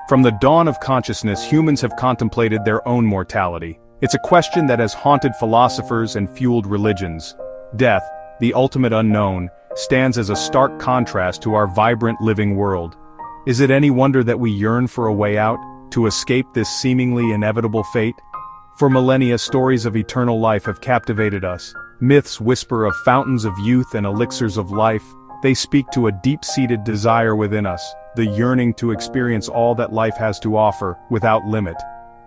From the dawn of consciousness, humans have contemplated their own mortality. It's a question that has haunted philosophers and fueled religions. Death, the ultimate unknown, stands as a stark contrast to our vibrant living world. Is it any wonder that we yearn for a way out, to escape this seemingly inevitable fate? For millennia, stories of eternal life have captivated us. Myths whisper of fountains of youth and elixirs of life. They speak to a deep-seated desire within us, the yearning to experience all that life has to offer, without limit.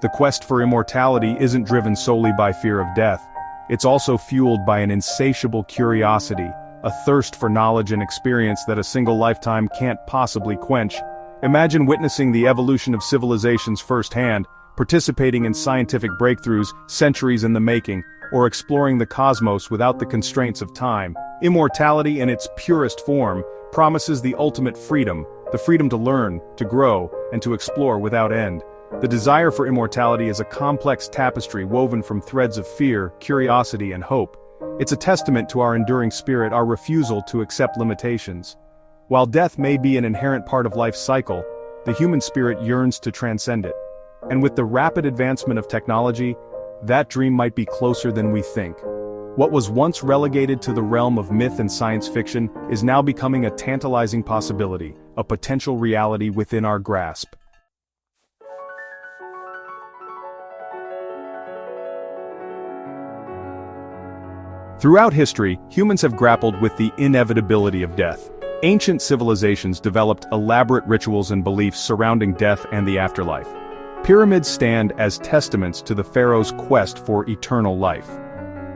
The quest for immortality isn't driven solely by fear of death. It's also fueled by an insatiable curiosity, a thirst for knowledge and experience that a single lifetime can't possibly quench. Imagine witnessing the evolution of civilizations firsthand, participating in scientific breakthroughs centuries in the making, or exploring the cosmos without the constraints of time. Immortality in its purest form promises the ultimate freedom, the freedom to learn, to grow, and to explore without end. The desire for immortality is a complex tapestry woven from threads of fear, curiosity, and hope. It's a testament to our enduring spirit, our refusal to accept limitations. While death may be an inherent part of life's cycle, the human spirit yearns to transcend it. And with the rapid advancement of technology, that dream might be closer than we think. What was once relegated to the realm of myth and science fiction is now becoming a tantalizing possibility, a potential reality within our grasp. Throughout history, humans have grappled with the inevitability of death. Ancient civilizations developed elaborate rituals and beliefs surrounding death and the afterlife. Pyramids stand as testaments to the pharaoh's quest for eternal life.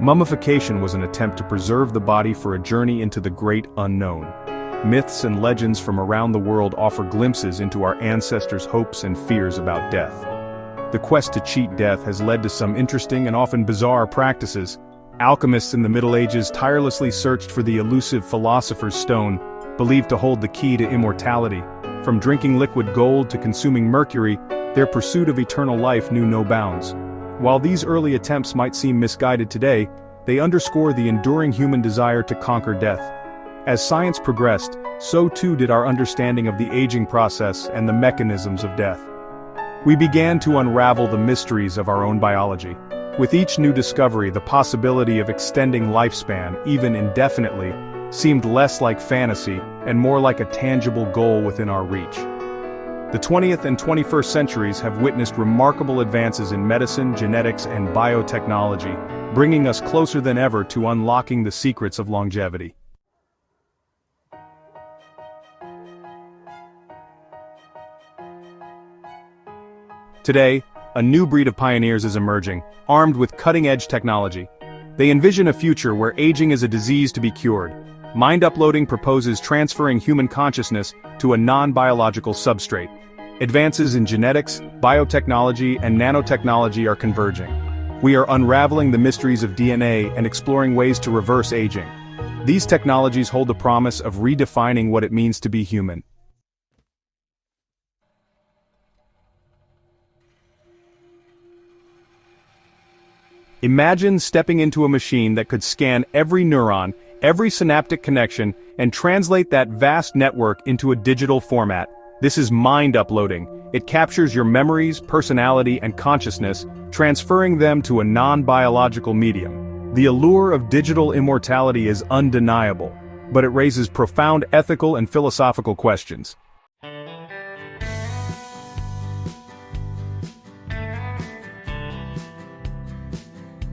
Mummification was an attempt to preserve the body for a journey into the great unknown. Myths and legends from around the world offer glimpses into our ancestors' hopes and fears about death. The quest to cheat death has led to some interesting and often bizarre practices. Alchemists in the Middle Ages tirelessly searched for the elusive philosopher's stone, believed to hold the key to immortality. From drinking liquid gold to consuming mercury, their pursuit of eternal life knew no bounds. While these early attempts might seem misguided today, they underscore the enduring human desire to conquer death. As science progressed, so too did our understanding of the aging process and the mechanisms of death. We began to unravel the mysteries of our own biology. With each new discovery, the possibility of extending lifespan, even indefinitely, seemed less like fantasy and more like a tangible goal within our reach. The 20th and 21st centuries have witnessed remarkable advances in medicine, genetics, and biotechnology, bringing us closer than ever to unlocking the secrets of longevity. Today, a new breed of pioneers is emerging, armed with cutting-edge technology. They envision a future where aging is a disease to be cured. Mind Uploading proposes transferring human consciousness to a non-biological substrate. Advances in genetics, biotechnology, and nanotechnology are converging. We are unraveling the mysteries of DNA and exploring ways to reverse aging. These technologies hold the promise of redefining what it means to be human. Imagine stepping into a machine that could scan every neuron, every synaptic connection, and translate that vast network into a digital format. This is mind uploading. It captures your memories, personality, and consciousness, transferring them to a non-biological medium. The allure of digital immortality is undeniable, but it raises profound ethical and philosophical questions.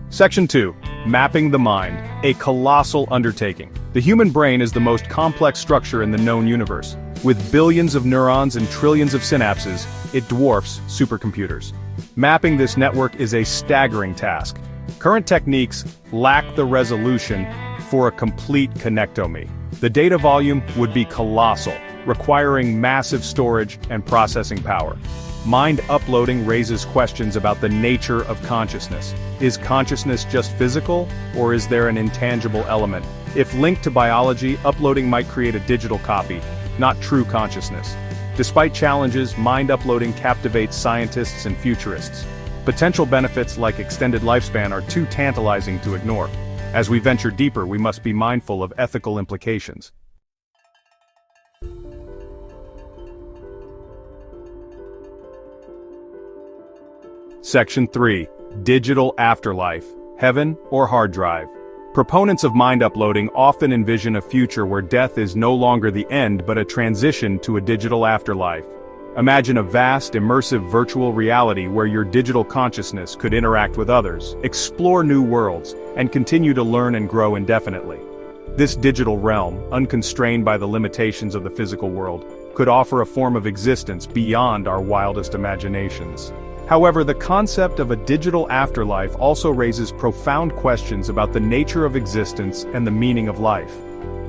Section 2. Mapping the mind, a colossal undertaking. The human brain is the most complex structure in the known universe. With billions of neurons and trillions of synapses, it dwarfs supercomputers. Mapping this network is a staggering task. Current techniques lack the resolution for a complete connectomy. The data volume would be colossal, requiring massive storage and processing power. Mind uploading raises questions about the nature of consciousness. Is consciousness just physical, or is there an intangible element? If linked to biology, uploading might create a digital copy, not true consciousness. Despite challenges, mind uploading captivates scientists and futurists. Potential benefits like extended lifespan are too tantalizing to ignore. As we venture deeper, we must be mindful of ethical implications. Section 3. Digital afterlife, heaven or hard drive. Proponents of mind uploading often envision a future where death is no longer the end but a transition to a digital afterlife. Imagine a vast, immersive virtual reality where your digital consciousness could interact with others, explore new worlds, and continue to learn and grow indefinitely. This digital realm, unconstrained by the limitations of the physical world, could offer a form of existence beyond our wildest imaginations. However, the concept of a digital afterlife also raises profound questions about the nature of existence and the meaning of life.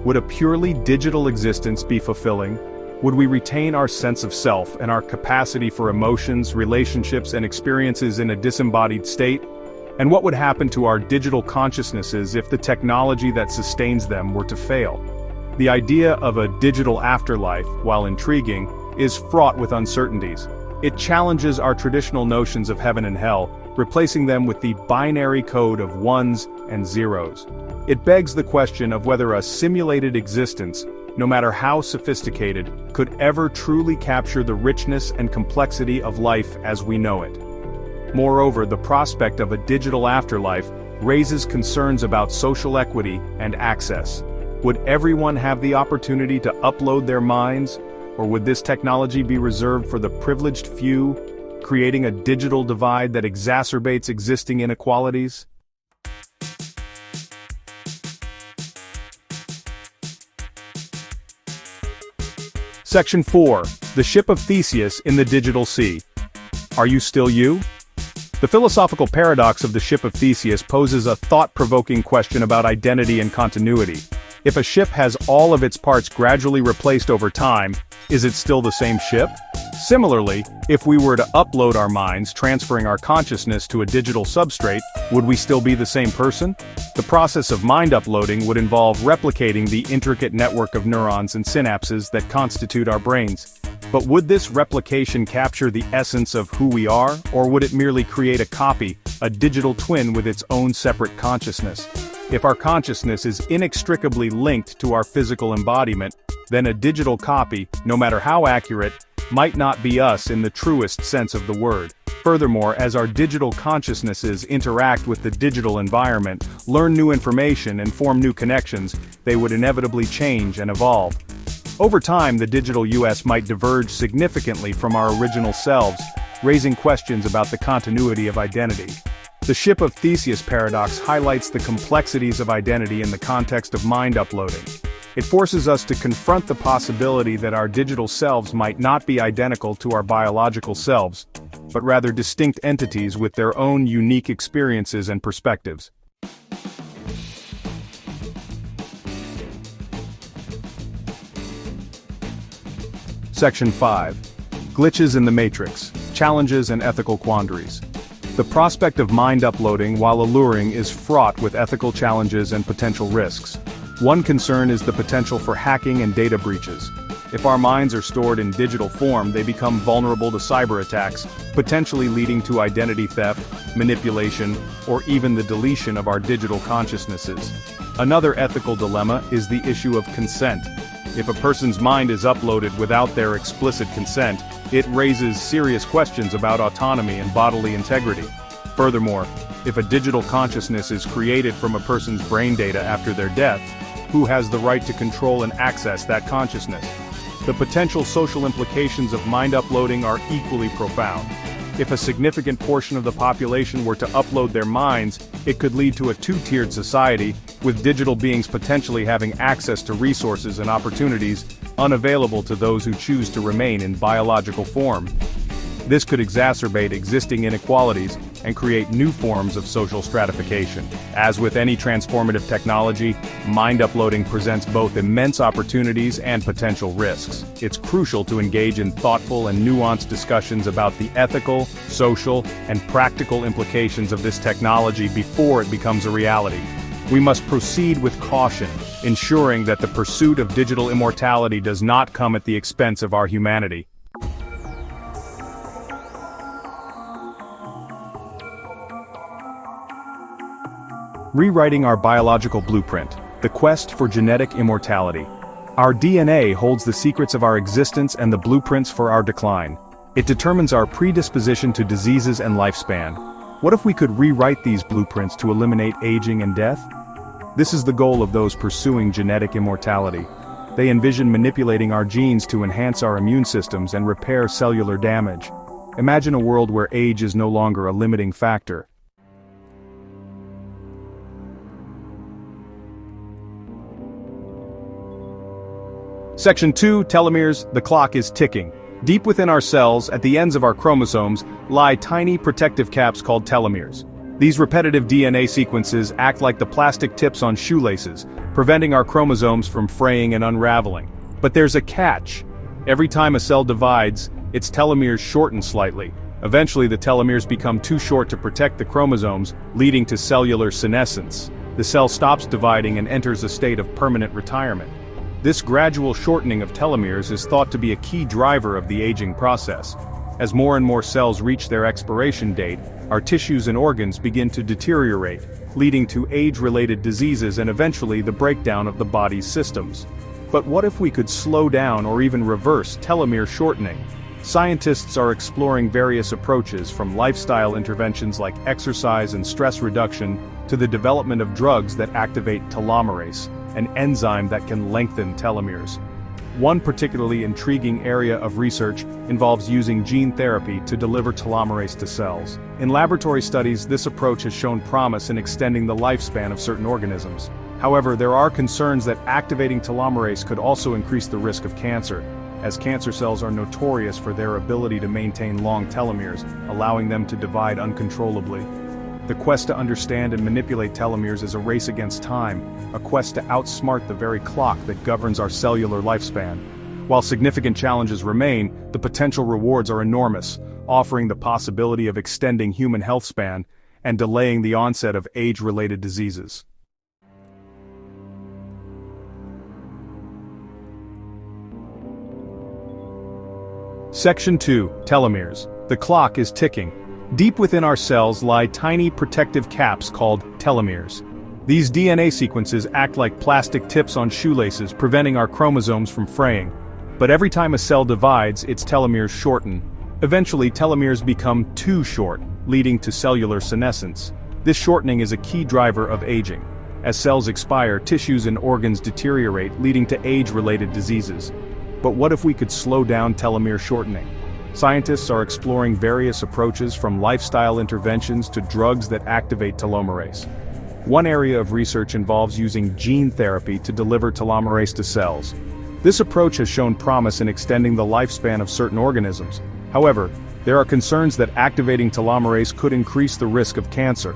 Would a purely digital existence be fulfilling? Would we retain our sense of self and our capacity for emotions, relationships, and experiences in a disembodied state? And what would happen to our digital consciousnesses if the technology that sustains them were to fail? The idea of a digital afterlife, while intriguing, is fraught with uncertainties. It challenges our traditional notions of heaven and hell, replacing them with the binary code of ones and zeros. It begs the question of whether a simulated existence, no matter how sophisticated, could ever truly capture the richness and complexity of life as we know it. Moreover, the prospect of a digital afterlife raises concerns about social equity and access. Would everyone have the opportunity to upload their minds, or would this technology be reserved for the privileged few, creating a digital divide that exacerbates existing inequalities? Section 4. The Ship of Theseus in the Digital Sea. Are you still you? The philosophical paradox of the Ship of Theseus poses a thought-provoking question about identity and continuity. If a ship has all of its parts gradually replaced over time, is it still the same ship? Similarly, if we were to upload our minds, transferring our consciousness to a digital substrate, would we still be the same person? The process of mind uploading would involve replicating the intricate network of neurons and synapses that constitute our brains. But would this replication capture the essence of who we are, or would it merely create a copy, a digital twin with its own separate consciousness? If our consciousness is inextricably linked to our physical embodiment, then a digital copy, no matter how accurate, might not be us in the truest sense of the word. Furthermore, as our digital consciousnesses interact with the digital environment, learn new information and form new connections, they would inevitably change and evolve. Over time, the digital us might diverge significantly from our original selves, raising questions about the continuity of identity. The Ship of Theseus paradox highlights the complexities of identity in the context of mind uploading. It forces us to confront the possibility that our digital selves might not be identical to our biological selves, but rather distinct entities with their own unique experiences and perspectives. Section 5. Glitches in the Matrix, Challenges and Ethical Quandaries. The prospect of mind uploading, while alluring, is fraught with ethical challenges and potential risks. One concern is the potential for hacking and data breaches. If our minds are stored in digital form, they become vulnerable to cyber attacks, potentially leading to identity theft, manipulation, or even the deletion of our digital consciousnesses. Another ethical dilemma is the issue of consent. If a person's mind is uploaded without their explicit consent, it raises serious questions about autonomy and bodily integrity. Furthermore, if a digital consciousness is created from a person's brain data after their death, who has the right to control and access that consciousness? The potential social implications of mind uploading are equally profound. If a significant portion of the population were to upload their minds, it could lead to a two-tiered society, with digital beings potentially having access to resources and opportunities unavailable to those who choose to remain in biological form. This could exacerbate existing inequalities and create new forms of social stratification. As with any transformative technology, mind uploading presents both immense opportunities and potential risks. It's crucial to engage in thoughtful and nuanced discussions about the ethical, social, and practical implications of this technology before it becomes a reality. We must proceed with caution, ensuring that the pursuit of digital immortality does not come at the expense of our humanity. Rewriting our biological blueprint, the quest for genetic immortality. Our DNA holds the secrets of our existence and the blueprints for our decline. It determines our predisposition to diseases and lifespan. What if we could rewrite these blueprints to eliminate aging and death? This is the goal of those pursuing genetic immortality. They envision manipulating our genes to enhance our immune systems and repair cellular damage. Imagine a world where age is no longer a limiting factor. Section 2, Telomeres. The clock is ticking. Deep within our cells, at the ends of our chromosomes, lie tiny protective caps called telomeres. These repetitive DNA sequences act like the plastic tips on shoelaces, preventing our chromosomes from fraying and unraveling. But there's a catch. Every time a cell divides, its telomeres shorten slightly. Eventually the telomeres become too short to protect the chromosomes, leading to cellular senescence. The cell stops dividing and enters a state of permanent retirement. This gradual shortening of telomeres is thought to be a key driver of the aging process. As more and more cells reach their expiration date, our tissues and organs begin to deteriorate, leading to age-related diseases and eventually the breakdown of the body's systems. But what if we could slow down or even reverse telomere shortening? Scientists are exploring various approaches, from lifestyle interventions like exercise and stress reduction to the development of drugs that activate telomerase, an enzyme that can lengthen telomeres. One particularly intriguing area of research involves using gene therapy to deliver telomerase to cells. In laboratory studies, this approach has shown promise in extending the lifespan of certain organisms. However, there are concerns that activating telomerase could also increase the risk of cancer, as cancer cells are notorious for their ability to maintain long telomeres, allowing them to divide uncontrollably. The quest to understand and manipulate telomeres is a race against time, a quest to outsmart the very clock that governs our cellular lifespan. While significant challenges remain, the potential rewards are enormous, offering the possibility of extending human health span and delaying the onset of age-related diseases. Section 2, Telomeres. The clock is ticking. Deep within our cells lie tiny protective caps called telomeres. These DNA sequences act like plastic tips on shoelaces, preventing our chromosomes from fraying. But every time a cell divides, its telomeres shorten. Eventually, telomeres become too short, leading to cellular senescence. This shortening is a key driver of aging. As cells expire, tissues and organs deteriorate, leading to age-related diseases. But what if we could slow down telomere shortening? Scientists are exploring various approaches, from lifestyle interventions to drugs that activate telomerase. One area of research involves using gene therapy to deliver telomerase to cells. This approach has shown promise in extending the lifespan of certain organisms. However, there are concerns that activating telomerase could increase the risk of cancer.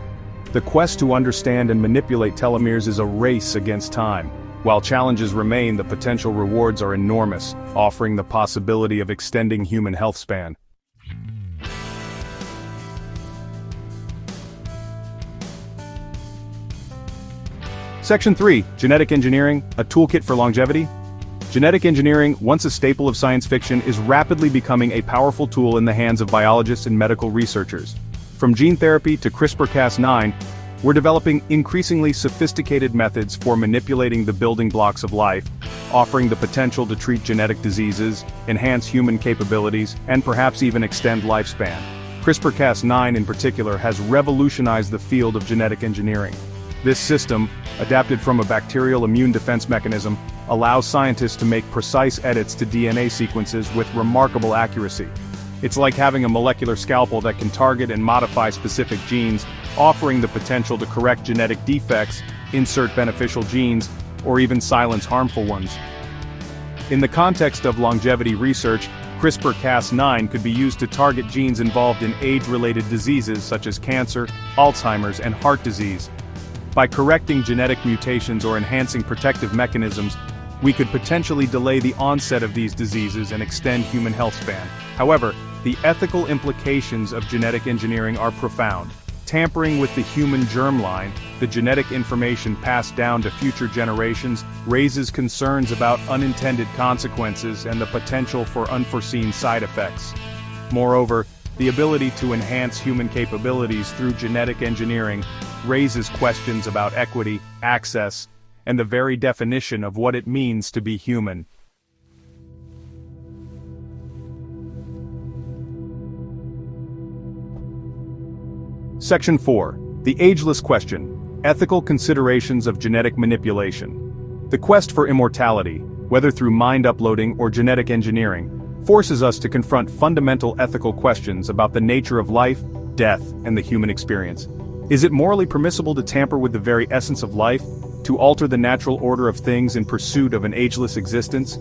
The quest to understand and manipulate telomeres is a race against time. While challenges remain, the potential rewards are enormous, offering the possibility of extending human health span. Section 3, Genetic Engineering, a toolkit for longevity. Genetic engineering, once a staple of science fiction, is rapidly becoming a powerful tool in the hands of biologists and medical researchers. From gene therapy to CRISPR-Cas9, we're developing increasingly sophisticated methods for manipulating the building blocks of life, offering the potential to treat genetic diseases, enhance human capabilities, and perhaps even extend lifespan. CRISPR-Cas9 in particular has revolutionized the field of genetic engineering. This system, adapted from a bacterial immune defense mechanism, allows scientists to make precise edits to DNA sequences with remarkable accuracy. It's like having a molecular scalpel that can target and modify specific genes, offering the potential to correct genetic defects, insert beneficial genes, or even silence harmful ones. In the context of longevity research, CRISPR-Cas9 could be used to target genes involved in age-related diseases such as cancer, Alzheimer's, and heart disease. By correcting genetic mutations or enhancing protective mechanisms, we could potentially delay the onset of these diseases and extend human health span. However, the ethical implications of genetic engineering are profound. Tampering with the human germline, the genetic information passed down to future generations, raises concerns about unintended consequences and the potential for unforeseen side effects. Moreover, the ability to enhance human capabilities through genetic engineering raises questions about equity, access, and the very definition of what it means to be human. Section 4. The Ageless Question: Ethical Considerations of Genetic Manipulation. The quest for immortality, whether through mind uploading or genetic engineering, forces us to confront fundamental ethical questions about the nature of life, death, and the human experience. Is it morally permissible to tamper with the very essence of life, to alter the natural order of things in pursuit of an ageless existence?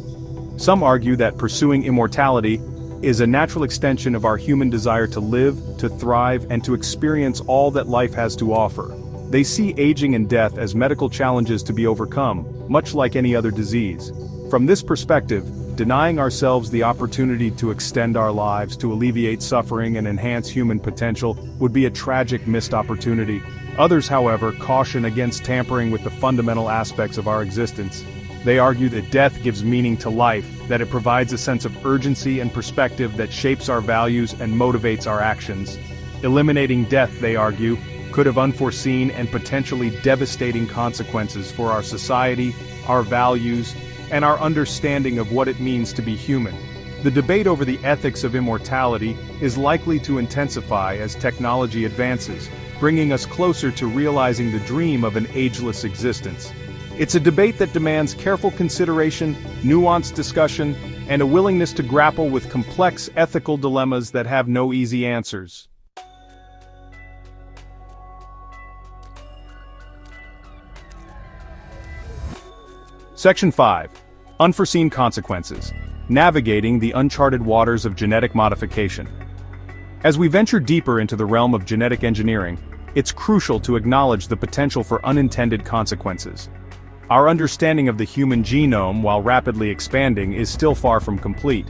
Some argue that pursuing immortality is a natural extension of our human desire to live, to thrive, and to experience all that life has to offer. They see aging and death as medical challenges to be overcome, much like any other disease. From this perspective, denying ourselves the opportunity to extend our lives, to alleviate suffering and enhance human potential, would be a tragic missed opportunity. Others, however, caution against tampering with the fundamental aspects of our existence. They argue that death gives meaning to life, that it provides a sense of urgency and perspective that shapes our values and motivates our actions. Eliminating death, they argue, could have unforeseen and potentially devastating consequences for our society, our values, and our understanding of what it means to be human. The debate over the ethics of immortality is likely to intensify as technology advances, bringing us closer to realizing the dream of an ageless existence. It's a debate that demands careful consideration, nuanced discussion, and a willingness to grapple with complex ethical dilemmas that have no easy answers. Section 5. Unforeseen Consequences: Navigating the Uncharted Waters of Genetic Modification. As we venture deeper into the realm of genetic engineering, it's crucial to acknowledge the potential for unintended consequences. Our understanding of the human genome, while rapidly expanding, is still far from complete.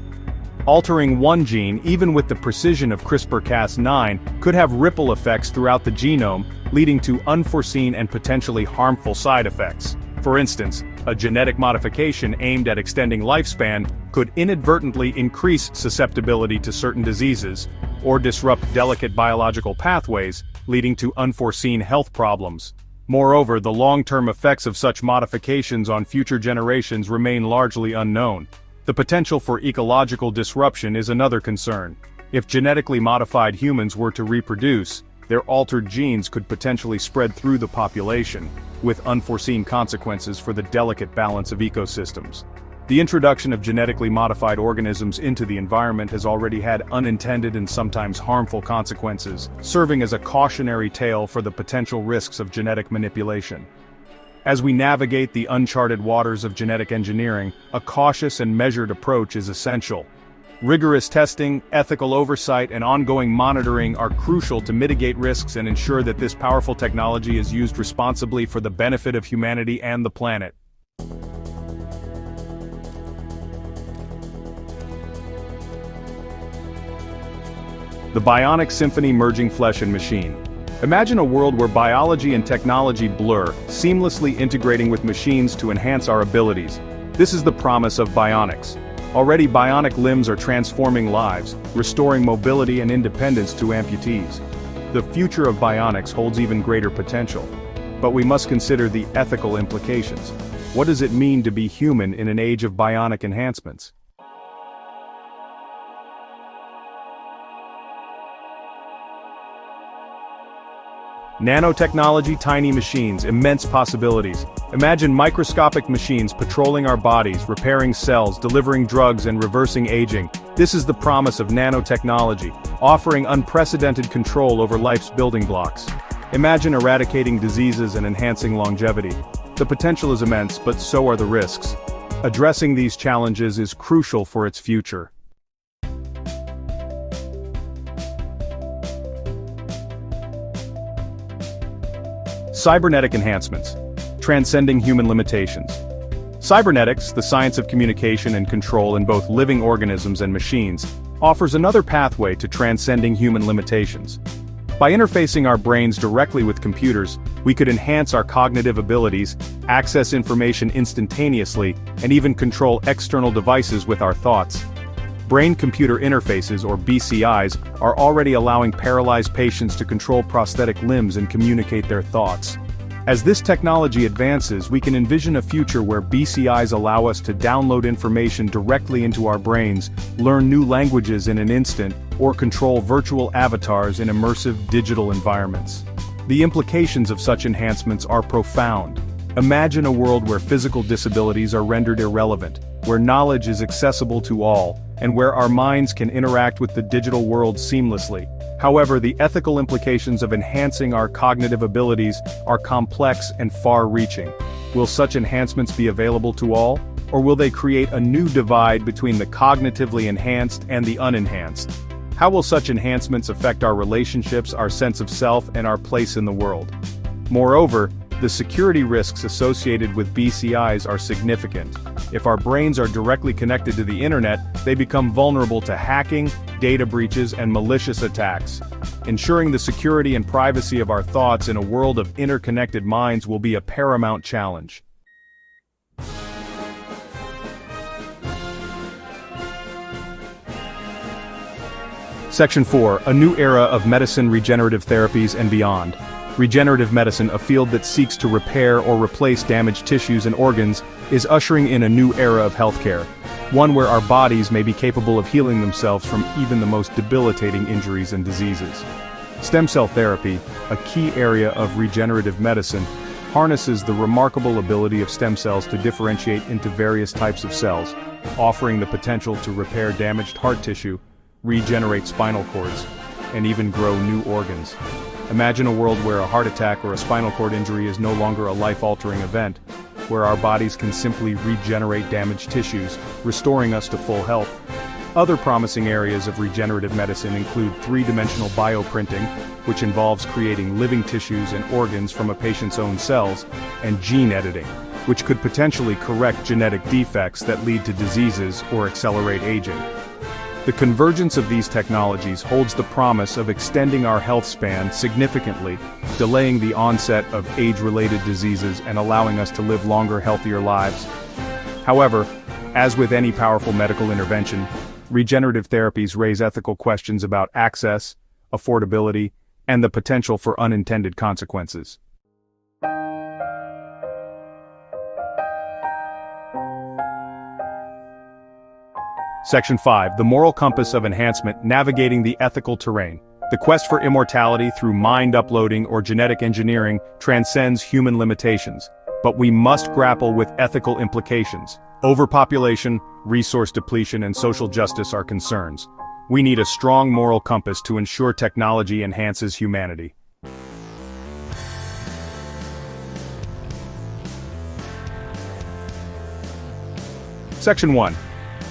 Altering one gene, even with the precision of CRISPR-Cas9, could have ripple effects throughout the genome, leading to unforeseen and potentially harmful side effects. For instance, a genetic modification aimed at extending lifespan could inadvertently increase susceptibility to certain diseases, or disrupt delicate biological pathways, leading to unforeseen health problems. Moreover, the long-term effects of such modifications on future generations remain largely unknown. The potential for ecological disruption is another concern. If genetically modified humans were to reproduce, their altered genes could potentially spread through the population, with unforeseen consequences for the delicate balance of ecosystems. The introduction of genetically modified organisms into the environment has already had unintended and sometimes harmful consequences, serving as a cautionary tale for the potential risks of genetic manipulation. As we navigate the uncharted waters of genetic engineering, a cautious and measured approach is essential. Rigorous testing, ethical oversight, and ongoing monitoring are crucial to mitigate risks and ensure that this powerful technology is used responsibly for the benefit of humanity and the planet. The bionic symphony merging flesh and machine. Imagine a world where biology and technology blur, seamlessly integrating with machines to enhance our abilities. This is the promise of bionics. Already, bionic limbs are transforming lives, restoring mobility and independence to amputees. The future of bionics holds even greater potential. But we must consider the ethical implications. What does it mean to be human in an age of bionic enhancements? Nanotechnology, tiny machines, immense possibilities. Imagine microscopic machines patrolling our bodies, repairing cells, delivering drugs, and reversing aging. This is the promise of nanotechnology, offering unprecedented control over life's building blocks. Imagine eradicating diseases and enhancing longevity. The potential is immense, but so are the risks. Addressing these challenges is crucial for its future. Cybernetic enhancements, transcending human limitations. Cybernetics, the science of communication and control in both living organisms and machines, offers another pathway to transcending human limitations. By interfacing our brains directly with computers, we could enhance our cognitive abilities, access information instantaneously, and even control external devices with our thoughts. Brain-computer interfaces, or BCIs, are already allowing paralyzed patients to control prosthetic limbs and communicate their thoughts. As this technology advances, we can envision a future where BCIs allow us to download information directly into our brains, learn new languages in an instant, or control virtual avatars in immersive digital environments. The implications of such enhancements are profound. Imagine a world where physical disabilities are rendered irrelevant, where knowledge is accessible to all, and where our minds can interact with the digital world seamlessly. However, the ethical implications of enhancing our cognitive abilities are complex and far-reaching. Will such enhancements be available to all, or will they create a new divide between the cognitively enhanced and the unenhanced? How will such enhancements affect our relationships, our sense of self, and our place in the world? Moreover, the security risks associated with BCIs are significant. If our brains are directly connected to the internet, they become vulnerable to hacking, data breaches, and malicious attacks. Ensuring the security and privacy of our thoughts in a world of interconnected minds will be a paramount challenge. Section 4. A new era of medicine, regenerative therapies, and beyond. Regenerative medicine, a field that seeks to repair or replace damaged tissues and organs, is ushering in a new era of healthcare. One where our bodies may be capable of healing themselves from even the most debilitating injuries and diseases. Stem cell therapy, a key area of regenerative medicine, harnesses the remarkable ability of stem cells to differentiate into various types of cells, offering the potential to repair damaged heart tissue, regenerate spinal cords, and even grow new organs. Imagine a world where a heart attack or a spinal cord injury is no longer a life-altering event, where our bodies can simply regenerate damaged tissues, restoring us to full health. Other promising areas of regenerative medicine include three-dimensional bioprinting, which involves creating living tissues and organs from a patient's own cells, and gene editing, which could potentially correct genetic defects that lead to diseases or accelerate aging. The convergence of these technologies holds the promise of extending our health span significantly, delaying the onset of age-related diseases and allowing us to live longer, healthier lives. However, as with any powerful medical intervention, regenerative therapies raise ethical questions about access, affordability, and the potential for unintended consequences. Section 5. The moral compass of enhancement, navigating the ethical terrain. The quest for immortality through mind uploading or genetic engineering transcends human limitations, but we must grapple with ethical implications. Overpopulation, resource depletion, and social justice are concerns. We need a strong moral compass to ensure technology enhances humanity. Section 1.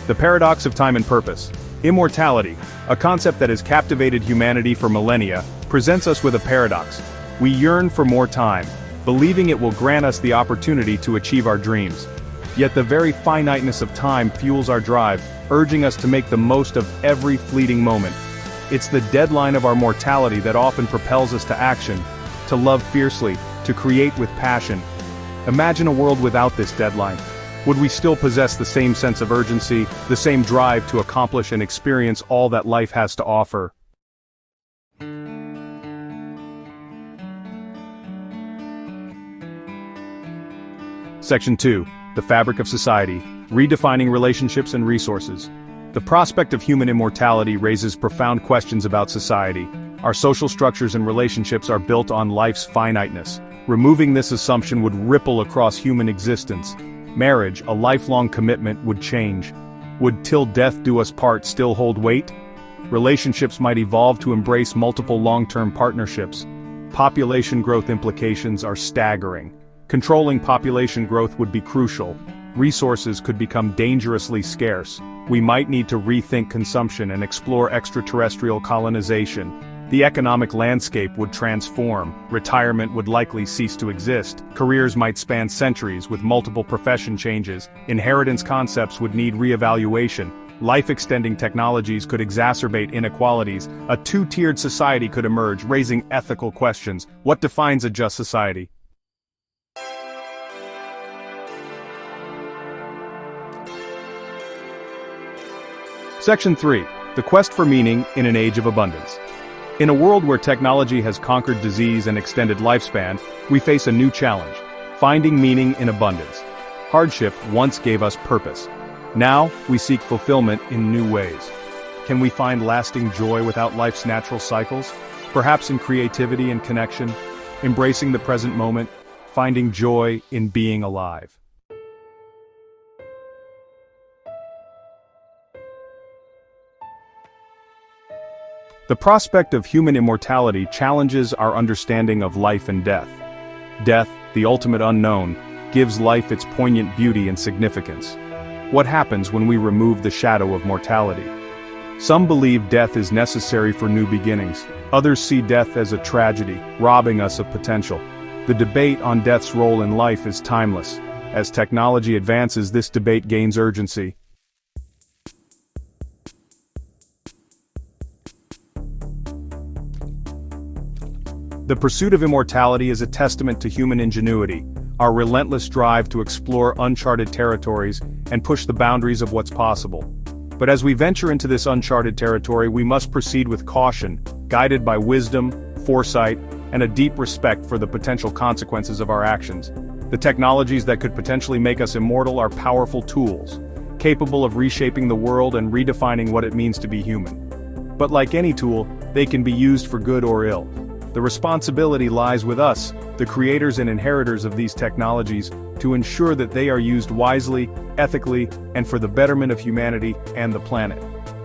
The paradox of time and purpose. Immortality, a concept that has captivated humanity for millennia, presents us with a paradox. We yearn for more time, believing it will grant us the opportunity to achieve our dreams. Yet the very finiteness of time fuels our drive, urging us to make the most of every fleeting moment. It's the deadline of our mortality that often propels us to action, to love fiercely, to create with passion. Imagine a world without this deadline. Would we still possess the same sense of urgency, the same drive to accomplish and experience all that life has to offer? Section 2. The fabric of society, redefining relationships and resources. The prospect of human immortality raises profound questions about society. Our social structures and relationships are built on life's finiteness. Removing this assumption would ripple across human existence. Marriage, a lifelong commitment, would change. Would "till death do us part" still hold weight? Relationships might evolve to embrace multiple long-term partnerships. Population growth implications are staggering. Controlling population growth would be crucial. Resources could become dangerously scarce. We might need to rethink consumption and explore extraterrestrial colonization. The economic landscape would transform. Retirement would likely cease to exist. Careers might span centuries with multiple profession changes. Inheritance concepts would need reevaluation. Life-extending technologies could exacerbate inequalities. A two-tiered society could emerge, raising ethical questions. What defines a just society? Section 3. The quest for meaning in an age of abundance. In a world where technology has conquered disease and extended lifespan, we face a new challenge: finding meaning in abundance. Hardship once gave us purpose. Now, we seek fulfillment in new ways. Can we find lasting joy without life's natural cycles? Perhaps in creativity and connection, embracing the present moment, finding joy in being alive. The prospect of human immortality challenges our understanding of life and death. Death, the ultimate unknown, gives life its poignant beauty and significance. What happens when we remove the shadow of mortality? Some believe death is necessary for new beginnings. Others see death as a tragedy, robbing us of potential. The debate on death's role in life is timeless. As technology advances, this debate gains urgency. The pursuit of immortality is a testament to human ingenuity, our relentless drive to explore uncharted territories and push the boundaries of what's possible. But as we venture into this uncharted territory, we must proceed with caution, guided by wisdom, foresight, and a deep respect for the potential consequences of our actions. The technologies that could potentially make us immortal are powerful tools, capable of reshaping the world and redefining what it means to be human. But like any tool, they can be used for good or ill. The responsibility lies with us, the creators and inheritors of these technologies, to ensure that they are used wisely, ethically, and for the betterment of humanity and the planet.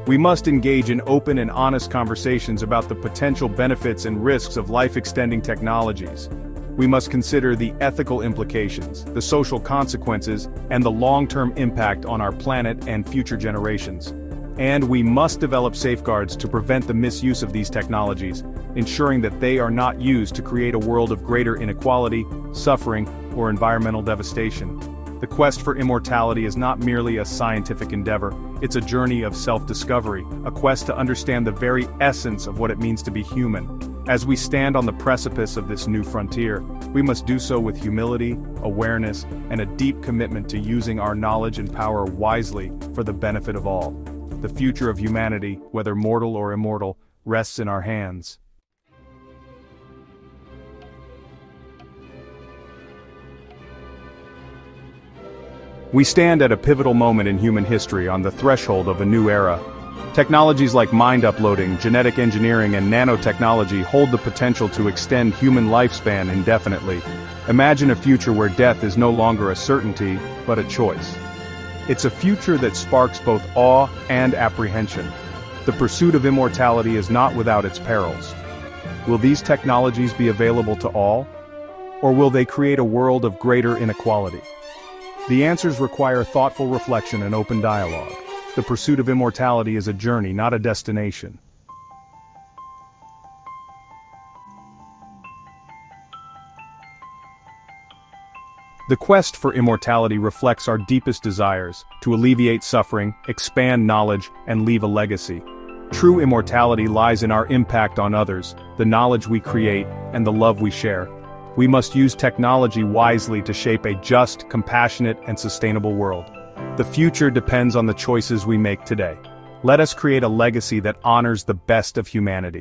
We must engage in open and honest conversations about the potential benefits and risks of life-extending technologies. We must consider the ethical implications, the social consequences, and the long-term impact on our planet and future generations. And we must develop safeguards to prevent the misuse of these technologies, ensuring that they are not used to create a world of greater inequality, suffering, or environmental devastation. The quest for immortality is not merely a scientific endeavor, it's a journey of self-discovery, a quest to understand the very essence of what it means to be human. As we stand on the precipice of this new frontier, we must do so with humility, awareness, and a deep commitment to using our knowledge and power wisely for the benefit of all. The future of humanity, whether mortal or immortal, rests in our hands. We stand at a pivotal moment in human history, on the threshold of a new era. Technologies like mind uploading, genetic engineering, and nanotechnology hold the potential to extend human lifespan indefinitely. Imagine a future where death is no longer a certainty, but a choice. It's a future that sparks both awe and apprehension. The pursuit of immortality is not without its perils. Will these technologies be available to all? Or will they create a world of greater inequality? The answers require thoughtful reflection and open dialogue. The pursuit of immortality is a journey, not a destination. The quest for immortality reflects our deepest desires, to alleviate suffering, expand knowledge, and leave a legacy. True immortality lies in our impact on others, the knowledge we create, and the love we share. We must use technology wisely to shape a just, compassionate, and sustainable world. The future depends on the choices we make today. Let us create a legacy that honors the best of humanity.